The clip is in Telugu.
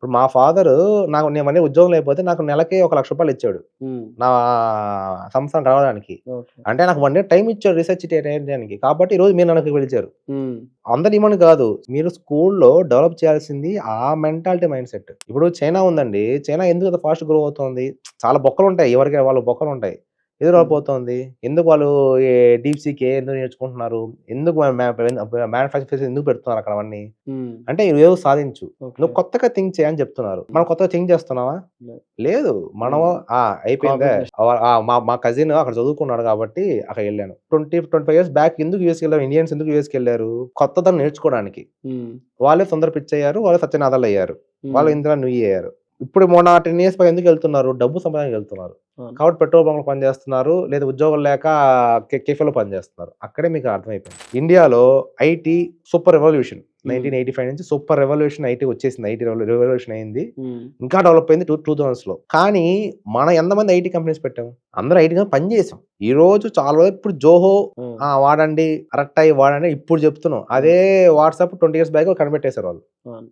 ఇప్పుడు మా ఫాదరు నేను మళ్ళీ ఉద్యోగం లేకపోతే నాకు నెలకి ₹1,00,000 ఇచ్చాడు. నా సంస్థను రావడానికి. ఓకే. అంటే నాకు 1 డే టైమ్ ఇచ్చాడు రిసర్చ్ చేయడానికి. కాబట్టి ఈరోజు మీరు నన్ను అక్కడికి పిలిచారు. హ్మ్. అందరిమని కాదు. మీరు స్కూల్‌లో డెవలప్ చేయాల్సింది ఆ మెంటాలిటీ మైండ్ సెట్. ఇప్పుడు చైనా ఉందండి. చైనా ఎందుకు అంత ఫాస్ట్ గ్రో అవుతోంది? చాలా బొక్కలుంటాయి. ఎవరికి వాళ్ళకి బొక్కలుంటాయి. ఎందుకు డెవలప్ హ్మ్. అవుతోంది? ఎందుకు వాళ్ళు ఈ డీప్‌సీక్ ఏఐ ఎందుకు నేర్చుకుంటున్నారు? ఎందుకు మ్యానుఫ్యాక్చర్ ఎందుకు పెడుతున్నారు అక్కడ అవన్నీ? హ్మ్. అంటే నువ్వేదో సాధించు. ఓకే. నువ్వు కొత్తగా థింక్ చెయి అని చెప్తున్నారు. మనం హ్మ్. కొత్తగా థింక్ చేస్తున్నావా? లేదు. లేదు. మనం హ్మ్. కాపీ అయిపోయిందే. పేస్ట్. మా మా కజిన్ అక్కడ చదువుకున్నాడు కాబట్టి అక్కడికెళ్ళాను. 25 ఇయర్స్ బ్యాక్ ఎందుకు యూఎస్‌కెళ్లారు? ఇండియన్స్ ఎందుకు యూఎస్‌కెళ్లారు? కొత్తదనం నేర్చుకోవడానికి. హ్మ్. వాళ్ళే సుందర పిచ్చయ్యారు. వాళ్ళే సత్యనాథాలయ్యారు. వాళ్ళు హ్మ్. ఇందిరా నుయ్యి అయ్యారు. ఇప్పుడు మొన్న 10 ఇయర్స్ బ్యాక్ ఎందుకెళ్తున్నారు? డబ్బు సంపాదనకెళ్తున్నారు. అవును. కాబట్టి పెట్రోల్ బంక్‌లో పనిచేస్తున్నారు. లేదా ఉద్యోగం లేక కేఫేలో పనిచేస్తున్నారు. అక్కడే మీకు అర్థమైపోయింది. ఇండియాలో ఐటీ సూపర్ రెవల్యూషన్. హ్మ్. 1985 నుంచి సూపర్ రెవల్యూషన్ ఐటీ వచ్చేసింది. ఐటీ రెవల్యూషన్ అయింది. హ్మ్. ఇంకా డెవలప్ అయింది 2000స్‌లో. కానీ మనం ఎంతమంది ఐటీ కంపెనీస్ పెట్టాం? అందరూ ఐటీ కంపెనీ పని చేసాం. ఈరోజు చాలా వరకు ఇప్పుడు జోహో హ్మ్. వాడండి. అరెక్ట్ అయ్యి వాడండి ఇప్పుడు చెప్తున్నాం. అవును. అదే వాట్సాప్ 20 ఇయర్స్ బ్యాక్ కనిపెట్టేసారు వాళ్ళు. అవును.